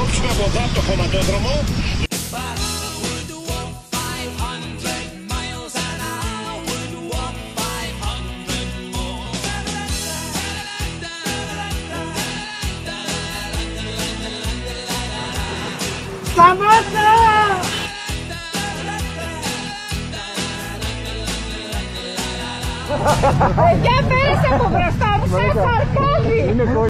κόψουμε από εδώ από το χωματόδρομο. Σταμάτα! Για πέρασε από μπροστά μου, σε καρπόδι!